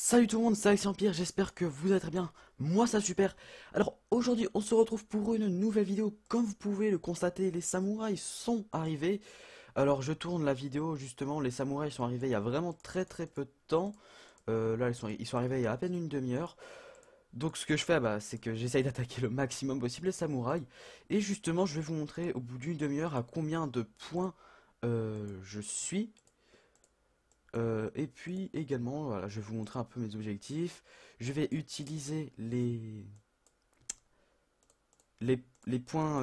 Salut tout le monde, c'est Alexis Empire, j'espère que vous allez très bien. Moi ça super. Alors aujourd'hui on se retrouve pour une nouvelle vidéo. Comme vous pouvez le constater, les samouraïs sont arrivés. Alors je tourne la vidéo justement, les samouraïs sont arrivés il y a vraiment très peu de temps. Là ils sont arrivés il y a à peine une demi-heure. Donc ce que je fais, c'est que j'essaye d'attaquer le maximum possible les samouraïs. Et justement je vais vous montrer au bout d'une demi-heure à combien de points je suis. Et puis également, voilà, je vais vous montrer un peu mes objectifs. Je vais utiliser les points,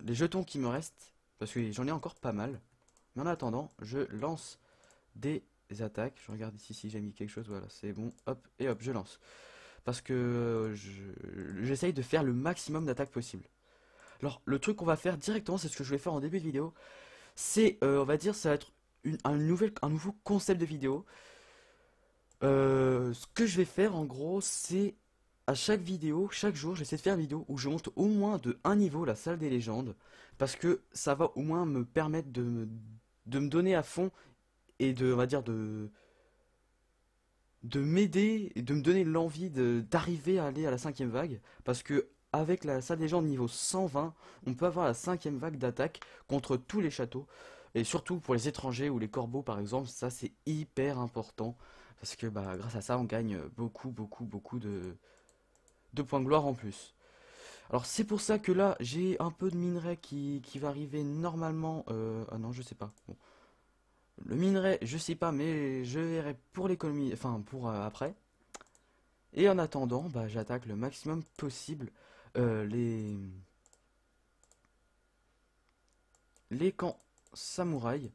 les jetons qui me restent, parce que j'en ai encore pas mal. Mais en attendant, je lance des attaques. Je regarde ici si j'ai mis quelque chose, voilà, c'est bon. Hop, et hop, je lance. Parce que j'essaye de faire le maximum d'attaques possible. Alors, le truc qu'on va faire directement, c'est ce que je vais faire en début de vidéo. C'est, on va dire, ça va être un nouveau concept de vidéo. Ce que je vais faire en gros, c'est à chaque vidéo, chaque jour, j'essaie de faire une vidéo où je monte au moins de un niveau la salle des légendes, parce que ça va au moins me permettre de me donner à fond et de, on va dire, de m'aider et de me donner l'envie d'arriver à aller à la cinquième vague, parce que avec la salle des légendes niveau 120, on peut avoir la cinquième vague d'attaque contre tous les châteaux, et surtout pour les étrangers ou les corbeaux par exemple, ça c'est hyper important. Parce que grâce à ça, on gagne beaucoup de points de gloire en plus. Alors c'est pour ça que là, j'ai un peu de minerai qui va arriver normalement. Ah non, je sais pas. Bon. Le minerai, je sais pas, mais je verrai pour l'économie, enfin pour après. Et en attendant, j'attaque le maximum possible euh, les, les camps samouraïs.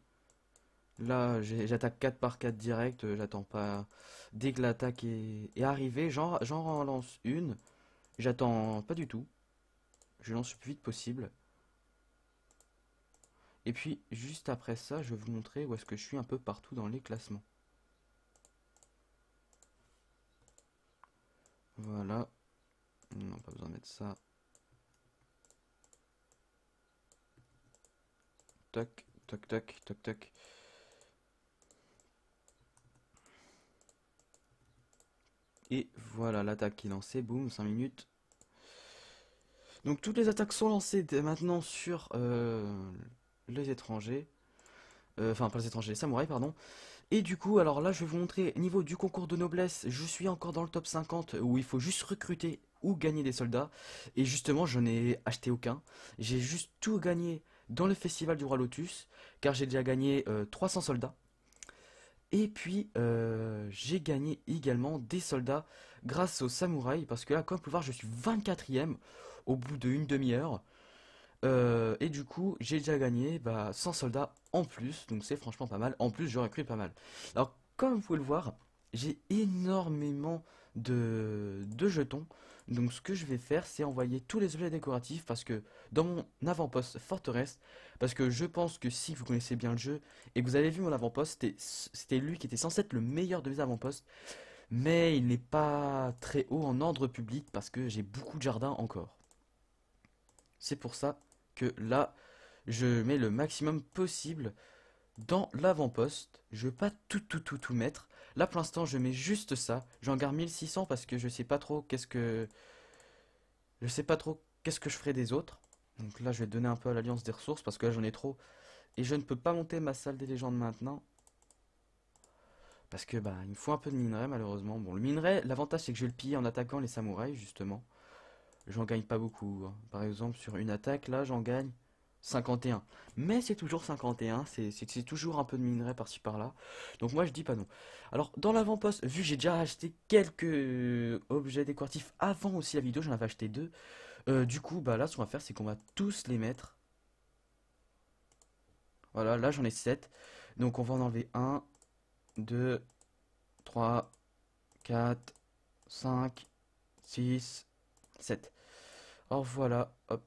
Là, j'attaque 4 par 4 direct, j'attends pas. Dès que l'attaque est arrivée, j'en relance une. J'attends pas du tout. Je lance le plus vite possible. Et puis, juste après ça, je vais vous montrer où est-ce que je suis un peu partout dans les classements. Voilà. Non, pas besoin de mettre ça. Toc, toc, toc, toc, toc. Et voilà, l'attaque qui est lancée. Boum, 5 minutes. Donc, toutes les attaques sont lancées dès maintenant sur les étrangers. Enfin, pas les étrangers, les samouraïs, pardon. Et du coup, alors là, je vais vous montrer, niveau du concours de noblesse, je suis encore dans le top 50 où il faut juste recruter ou gagner des soldats. Et justement, je n'ai acheté aucun. J'ai juste tout gagné dans le festival du Roi Lotus, car j'ai déjà gagné 300 soldats. Et puis, j'ai gagné également des soldats grâce aux samouraïs, parce que là, comme vous pouvez voir, je suis 24e au bout d'une demi-heure. Et du coup, j'ai déjà gagné 100 soldats en plus, donc c'est franchement pas mal. En plus, je recrute pas mal. Alors, comme vous pouvez le voir, j'ai énormément de jetons. Donc, ce que je vais faire, c'est envoyer tous les objets décoratifs parce que dans mon avant-poste forteresse, parce que je pense que si vous connaissez bien le jeu et que vous avez vu mon avant-poste, c'était lui qui était censé être le meilleur de mes avant-postes, mais il n'est pas très haut en ordre public parce que j'ai beaucoup de jardins encore. C'est pour ça que là, je mets le maximum possible dans l'avant-poste. Je veux pas tout mettre. Là, pour l'instant, je mets juste ça. J'en garde 1600 parce que je sais pas trop qu'est-ce que je ferai des autres. Donc là, je vais donner un peu à l'Alliance des ressources parce que là, j'en ai trop. Et je ne peux pas monter ma salle des légendes maintenant. Parce que il me faut un peu de minerai malheureusement. Bon, le minerai, l'avantage c'est que je vais le piller en attaquant les samouraïs justement. J'en gagne pas beaucoup, hein. Par exemple, sur une attaque, là, j'en gagne 51. Mais c'est toujours 51, c'est toujours un peu de minerai par-ci par-là. Donc moi, je dis pas non. Alors, dans l'avant-poste, vu que j'ai déjà acheté quelques objets décoratifs avant aussi la vidéo, j'en avais acheté deux. Du coup, là, ce qu'on va faire, c'est qu'on va tous les mettre. Voilà, là, j'en ai 7. Donc, on va en enlever un, 2, 3, 4, 5, 6, 7. Alors voilà, hop.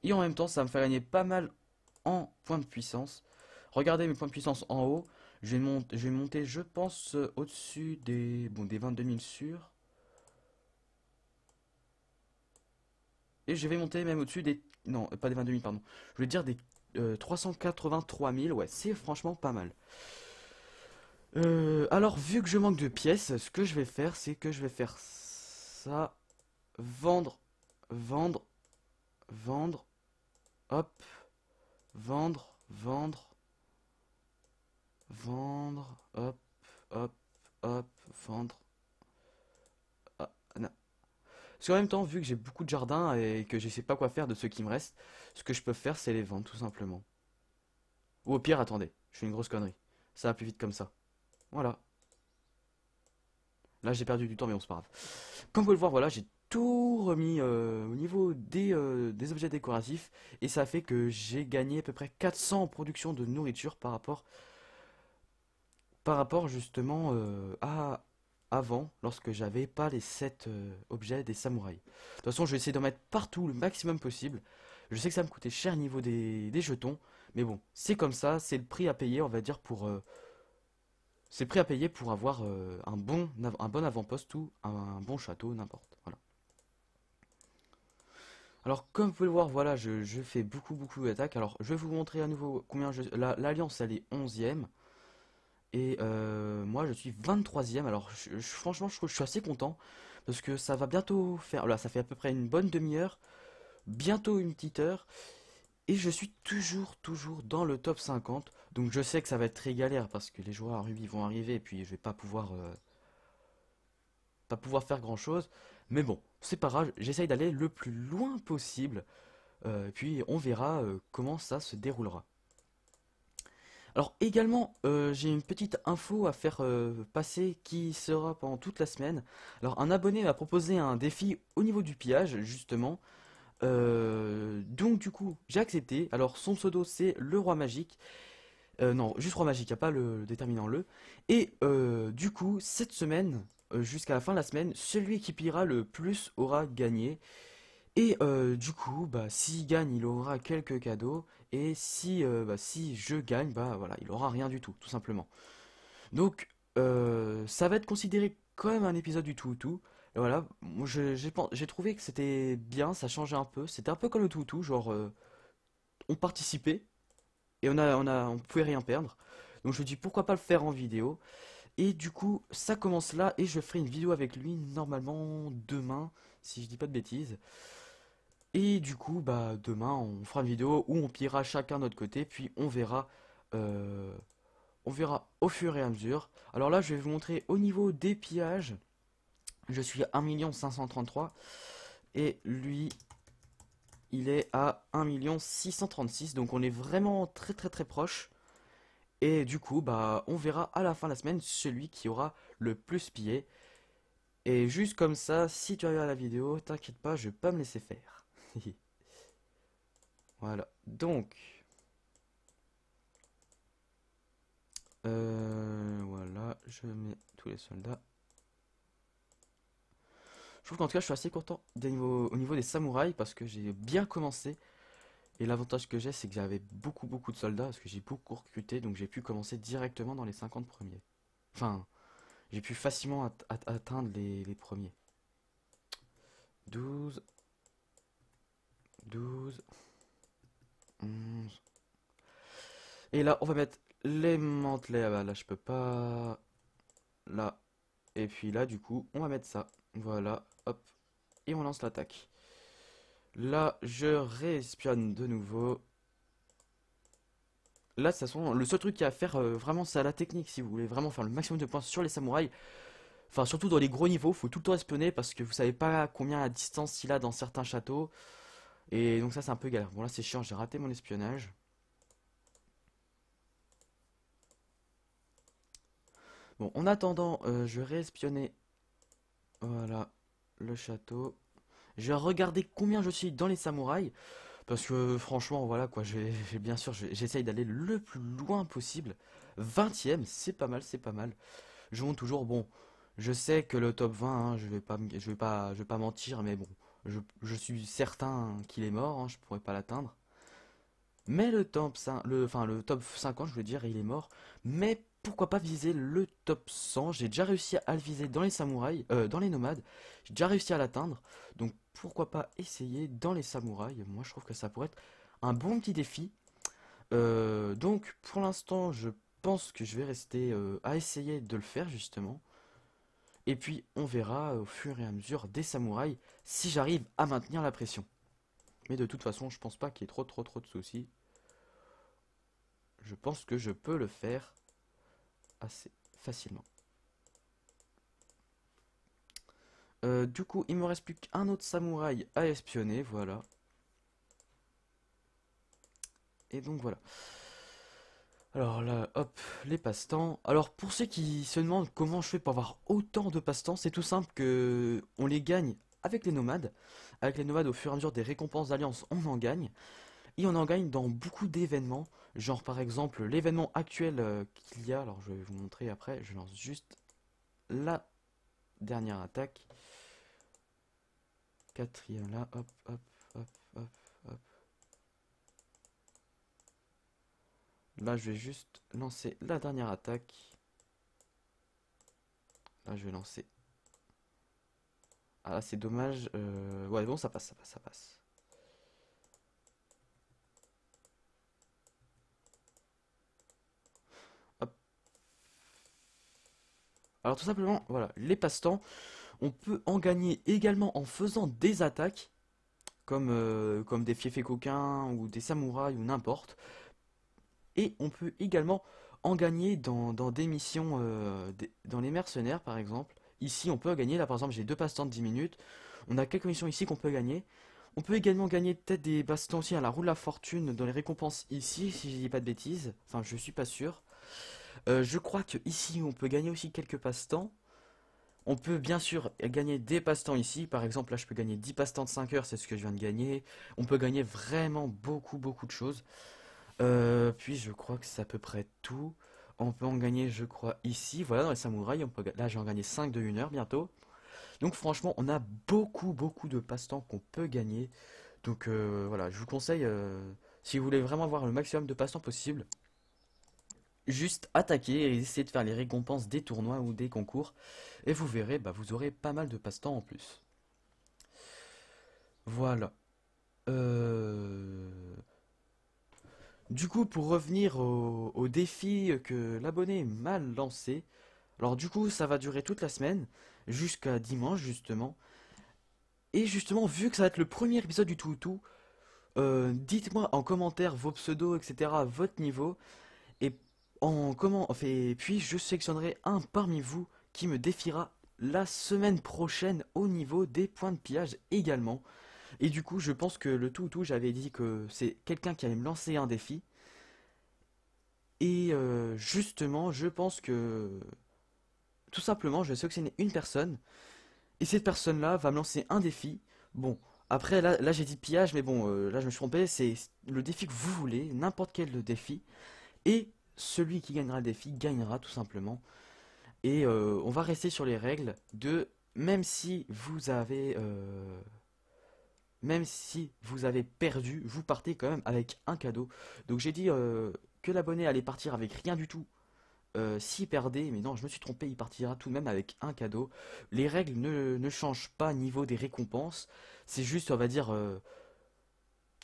Et en même temps, ça va me faire gagner pas mal en points de puissance. Regardez mes points de puissance en haut. Je vais monter, je pense, au-dessus des 22 000 sûrs. Et je vais monter même au-dessus des... Non, pas des 22 000, pardon. Je vais dire des 383 000. Ouais, c'est franchement pas mal. Alors, vu que je manque de pièces, ce que je vais faire, c'est que je vais faire ça. Vendre, vendre, vendre, hop, vendre, vendre, vendre, hop, hop, hop, vendre. Ah, non. Parce qu'en même temps, vu que j'ai beaucoup de jardins et que je sais pas quoi faire de ceux qui me restent, ce que je peux faire, c'est les vendre, tout simplement. Ou au pire, attendez, je fais une grosse connerie. Ça va plus vite comme ça. Voilà. Là, j'ai perdu du temps, mais on se pas grave. Comme vous pouvez le voir, voilà, j'ai tout remis au niveau des objets décoratifs. Et ça fait que j'ai gagné à peu près 400 en production de nourriture par rapport justement à avant, lorsque j'avais pas les 7 objets des samouraïs. De toute façon, je vais essayer d'en mettre partout le maximum possible. Je sais que ça me coûtait cher niveau des jetons. Mais bon, c'est comme ça, c'est le prix à payer, on va dire, c'est le prix à payer pour avoir un bon avant-poste ou un bon château, n'importe. Voilà. Alors, comme vous pouvez le voir, voilà, je fais beaucoup d'attaques. Alors, je vais vous montrer à nouveau combien l'Alliance, elle est 11e. Et moi, je suis 23e. Alors, franchement, je trouve que je suis assez content. Parce que ça va bientôt faire. Là, ça fait à peu près une bonne demi-heure. Bientôt une petite heure. Et je suis toujours dans le top 50. Donc, je sais que ça va être très galère. Parce que les joueurs à Ruby vont arriver. Et puis, je vais pas pouvoir faire grand chose. Mais bon, c'est pas grave, j'essaye d'aller le plus loin possible. Et puis on verra comment ça se déroulera. Alors également, j'ai une petite info à faire passer qui sera pendant toute la semaine. Alors un abonné m'a proposé un défi au niveau du pillage, justement. Donc du coup, j'ai accepté. Alors son pseudo c'est le roi magique. Non, juste roi magique, il n'y a pas le déterminant le. Et du coup, cette semaine, jusqu'à la fin de la semaine, celui qui pillera le plus aura gagné. Et du coup, bah, s'il gagne, il aura quelques cadeaux. Et si je gagne, bah voilà, il aura rien du tout, tout simplement. Donc, ça va être considéré quand même un épisode du tout ou tout. Et voilà, moi j'ai trouvé que c'était bien, ça changeait un peu. C'était un peu comme le tout ou tout, genre on participait et on pouvait rien perdre. Donc je me dis pourquoi pas le faire en vidéo. Et du coup, ça commence là et je ferai une vidéo avec lui normalement demain, si je dis pas de bêtises. Et du coup, bah demain, on fera une vidéo où on pillera chacun de notre côté, puis on verra au fur et à mesure. Alors là, je vais vous montrer au niveau des pillages. Je suis à 1 533 et lui, il est à 1 636. Donc on est vraiment très proche. Et du coup, bah on verra à la fin de la semaine celui qui aura le plus pillé. Et juste comme ça, si tu regardes la vidéo, t'inquiète pas, je vais pas me laisser faire. Voilà. Donc, voilà, je mets tous les soldats. Je trouve qu'en tout cas, je suis assez content au niveau des samouraïs parce que j'ai bien commencé. Et l'avantage que j'ai, c'est que j'avais beaucoup de soldats parce que j'ai beaucoup recruté. Donc j'ai pu commencer directement dans les 50 premiers. Enfin, j'ai pu facilement atteindre les premiers. 12, 12, 11. Et là, on va mettre les mantelets. Ah bah là, je peux pas. Là. Et puis là, du coup, on va mettre ça. Voilà, hop. Et on lance l'attaque. Là, je réespionne de nouveau. Là, de toute façon, le seul truc qu'il y a à faire, vraiment, c'est à la technique. Si vous voulez vraiment faire le maximum de points sur les samouraïs, enfin, surtout dans les gros niveaux, faut tout le temps espionner parce que vous savez pas combien à distance il a dans certains châteaux. Et donc, ça, c'est un peu galère. Bon, là, c'est chiant, j'ai raté mon espionnage. Bon, en attendant, je vais réespionner. Voilà, le château. Je vais regarder combien je suis dans les samouraïs. Parce que franchement, voilà quoi, bien sûr, j'essaye d'aller le plus loin possible. 20e, c'est pas mal, c'est pas mal. Je monte toujours, bon, je sais que le top 20, hein, je vais pas mentir, mais bon, je suis certain qu'il est mort, hein, je pourrais pas l'atteindre. Mais le top 5, enfin le top 50, je veux dire, il est mort. Mais pourquoi pas viser le top 100? J'ai déjà réussi à le viser dans les samouraïs, dans les nomades. J'ai déjà réussi à l'atteindre. Donc pourquoi pas essayer dans les samouraïs? Moi je trouve que ça pourrait être un bon petit défi. Donc pour l'instant je pense que je vais rester à essayer de le faire justement. Et puis on verra au fur et à mesure des samouraïs si j'arrive à maintenir la pression. Mais de toute façon, je pense pas qu'il y ait trop de soucis. Je pense que je peux le faire assez facilement. Du coup, il me reste plus qu'un autre samouraï à espionner, voilà. Et donc voilà. Alors là, hop, les passe-temps. Alors pour ceux qui se demandent comment je fais pour avoir autant de passe-temps, c'est tout simple que on les gagne avec les nomades. Avec les nomades, au fur et à mesure des récompenses d'alliance, on en gagne. Et on en gagne dans beaucoup d'événements. Genre par exemple l'événement actuel qu'il y a. Alors je vais vous montrer après. Je lance juste la dernière attaque. Quatrième là, hop, hop, hop, hop, hop. Là, je vais juste lancer la dernière attaque. Là, je vais lancer. Ah là, c'est dommage. Ouais, bon, ça passe, ça passe, ça passe. Hop. Alors, tout simplement, voilà, les passe-temps. On peut en gagner également en faisant des attaques. Comme des fiefs coquins ou des samouraïs ou n'importe. Et on peut également en gagner dans des missions, dans les mercenaires par exemple. Ici, on peut gagner. Là, par exemple, j'ai deux passe-temps de 10 minutes. On a quelques missions ici qu'on peut gagner. On peut également gagner peut-être des passe-temps aussi à la roue de la fortune dans les récompenses ici, si je dis pas de bêtises. Enfin, je suis pas sûr. Je crois que ici, on peut gagner aussi quelques passe-temps. On peut bien sûr gagner des passe-temps ici. Par exemple, là, je peux gagner 10 passe-temps de 5 heures, c'est ce que je viens de gagner. On peut gagner vraiment beaucoup de choses. Puis je crois que c'est à peu près tout. On peut en gagner, je crois, ici. Voilà, dans les samouraïs. Là, j'ai en gagné 5 de 1 heure bientôt. Donc franchement, on a beaucoup de passe-temps qu'on peut gagner. Donc voilà, je vous conseille, si vous voulez vraiment avoir le maximum de passe-temps possible, juste attaquer et essayer de faire les récompenses des tournois ou des concours. Et vous verrez, bah, vous aurez pas mal de passe-temps en plus. Voilà. Euh, Du coup, pour revenir au défi que l'abonné m'a lancé, alors du coup, ça va durer toute la semaine, jusqu'à dimanche justement. Et justement, vu que ça va être le premier épisode du tout, dites-moi en commentaire vos pseudos, etc., votre niveau, et puis je sélectionnerai un parmi vous qui me défiera la semaine prochaine au niveau des points de pillage également. Et du coup, je pense que le j'avais dit que c'est quelqu'un qui allait me lancer un défi. Et justement, je pense que tout simplement, je vais sélectionner une personne. Et cette personne-là va me lancer un défi. Bon, après, là j'ai dit pillage, mais bon, là je me suis trompé. C'est le défi que vous voulez, n'importe quel défi. Et celui qui gagnera le défi gagnera tout simplement. Et on va rester sur les règles de même si vous avez perdu, vous partez quand même avec un cadeau. Donc j'ai dit que l'abonné allait partir avec rien du tout s'il perdait, mais non, je me suis trompé, il partira tout de même avec un cadeau. Les règles ne changent pas niveau des récompenses. C'est juste, on va dire,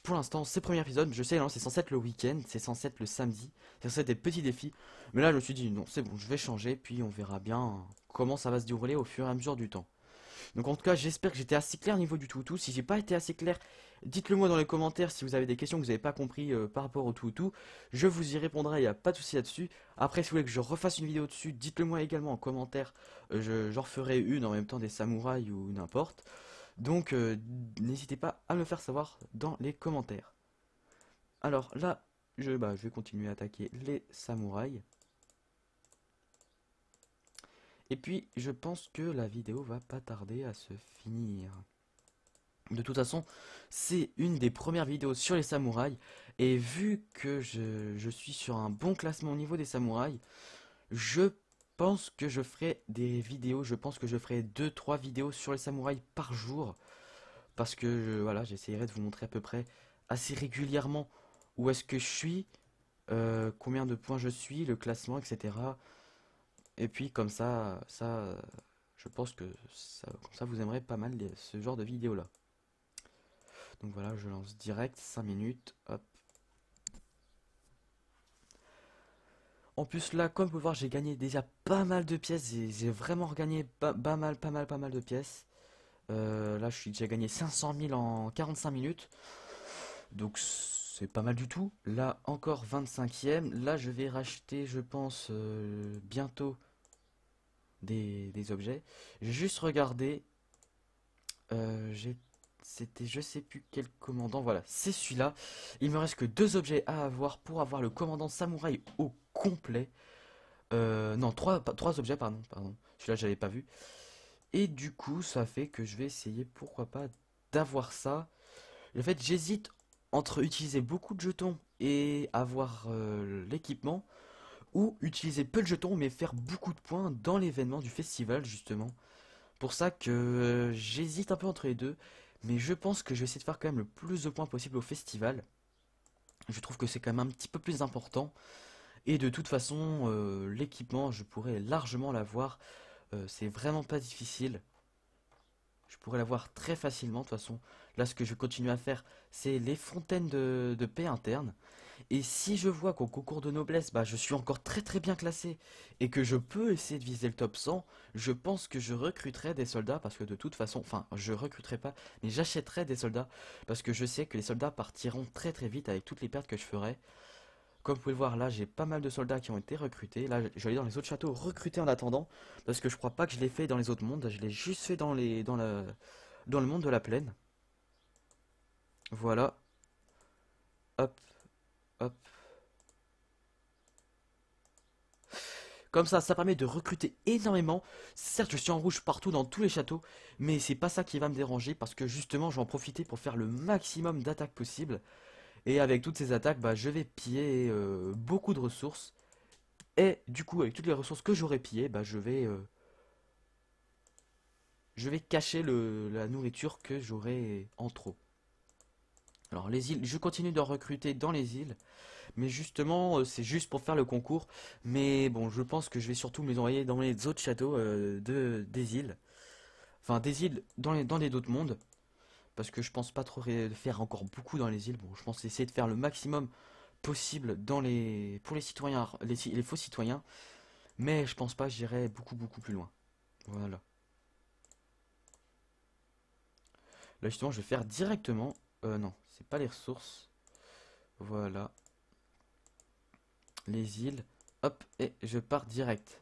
pour l'instant, ces premiers épisodes, je sais, non, c'est censé être le week-end, c'est censé être le samedi, c'est censé être des petits défis. Mais là, je me suis dit, non, c'est bon, je vais changer, puis on verra bien comment ça va se dérouler au fur et à mesure du temps. Donc en tout cas, j'espère que j'étais assez clair au niveau du toutou. Si j'ai pas été assez clair, dites-le moi dans les commentaires si vous avez des questions que vous n'avez pas compris par rapport au toutou. Je vous y répondrai, il n'y a pas de souci là-dessus. Après, si vous voulez que je refasse une vidéo dessus, dites-le moi également en commentaire. J'en referai une en même temps des samouraïs ou n'importe. Donc n'hésitez pas à me le faire savoir dans les commentaires. Alors là, je vais continuer à attaquer les samouraïs. Et puis, je pense que la vidéo va pas tarder à se finir. De toute façon, c'est une des premières vidéos sur les samouraïs. Et vu que je suis sur un bon classement au niveau des samouraïs, je pense que je ferai des vidéos. Je pense que je ferai 2-3 vidéos sur les samouraïs par jour. Parce que voilà, j'essaierai de vous montrer à peu près assez régulièrement où est-ce que je suis, combien de points je suis, le classement, etc. Et puis comme ça, je pense que comme ça vous aimerez pas mal ce genre de vidéos là. Donc voilà, je lance direct, 5 minutes, hop. En plus là, comme vous pouvez voir, j'ai gagné déjà pas mal de pièces. J'ai vraiment regagné pas mal de pièces. Là, j'ai gagné 500 000 en 45 minutes. Donc c'est pas mal du tout. Là, encore 25e. Là, je vais racheter, je pense, bientôt des objets. J'ai juste regardé. C'était je sais plus quel commandant. Voilà, c'est celui-là. Il me reste que deux objets à avoir pour avoir le commandant samouraï au complet. Non, trois objets, pardon. Celui-là, j'avais pas vu. Et du coup, ça fait que je vais essayer, pourquoi pas, d'avoir ça. En fait, j'hésite entre utiliser beaucoup de jetons et avoir l'équipement, ou utiliser peu de jetons mais faire beaucoup de points dans l'événement du festival, justement. Pour ça que j'hésite un peu entre les deux, mais je pense que je vais essayer de faire quand même le plus de points possible au festival. Je trouve que c'est quand même un petit peu plus important. Et de toute façon, l'équipement, je pourrais largement l'avoir. C'est vraiment pas difficile. Je pourrais l'avoir très facilement. De toute façon, là, ce que je vais continuer à faire, c'est les fontaines de paix interne. Et si je vois qu'au concours de noblesse, bah, je suis encore très bien classé et que je peux essayer de viser le top 100, je pense que je recruterai des soldats parce que de toute façon, enfin, je recruterai pas, mais j'achèterai des soldats parce que je sais que les soldats partiront très vite avec toutes les pertes que je ferai. Comme vous pouvez le voir, là, j'ai pas mal de soldats qui ont été recrutés. Là, je vais aller dans les autres châteaux recruter en attendant parce que je crois pas que je l'ai fait dans les autres mondes. Je l'ai juste fait dans le monde de la plaine. Voilà. Hop, hop. Comme ça permet de recruter énormément. Certes, je suis en rouge partout dans tous les châteaux, mais c'est pas ça qui va me déranger parce que justement, je vais en profiter pour faire le maximum d'attaques possible. Et avec toutes ces attaques, bah, je vais piller beaucoup de ressources. Et du coup, avec toutes les ressources que j'aurai pillées, bah, je vais cacher la nourriture que j'aurai en trop. Alors les îles, je continue de recruter dans les îles. Mais justement, c'est juste pour faire le concours. Mais bon, je pense que je vais surtout me les envoyer dans les autres châteaux des îles. Enfin, des îles dans les d'autres mondes. Parce que je pense pas trop faire encore beaucoup dans les îles. Bon, je pense essayer de faire le maximum possible pour les citoyens, les faux citoyens. Mais je pense pas que j'irai beaucoup plus loin. Voilà. Là, justement, je vais faire directement. Non, c'est pas les ressources. Voilà. Les îles. Hop, et je pars direct.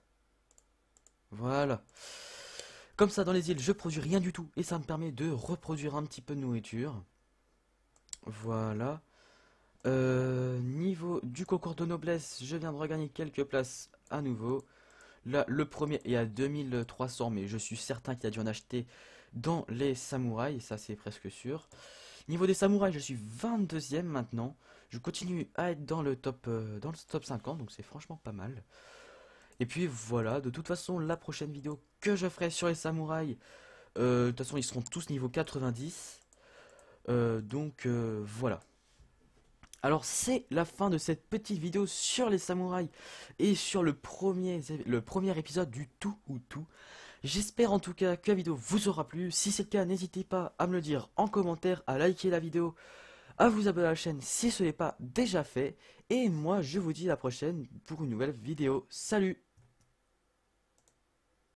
Voilà. Comme ça, dans les îles, je produis rien du tout. Et ça me permet de reproduire un petit peu de nourriture. Voilà. Niveau du concours de noblesse, je viens de regagner quelques places à nouveau. Là, le premier est à 2300, mais je suis certain qu'il a dû en acheter dans les samouraïs. Ça, c'est presque sûr. Niveau des samouraïs, je suis 22e maintenant. Je continue à être dans le top 50, donc c'est franchement pas mal. Et puis voilà, de toute façon, la prochaine vidéo que je ferai sur les samouraïs, de toute façon, ils seront tous niveau 90. Voilà. Alors c'est la fin de cette petite vidéo sur les samouraïs et sur le premier épisode du tout ou tout. J'espère en tout cas que la vidéo vous aura plu. Si c'est le cas, n'hésitez pas à me le dire en commentaire, à liker la vidéo, à vous abonner à la chaîne si ce n'est pas déjà fait. Et moi je vous dis à la prochaine pour une nouvelle vidéo. Salut!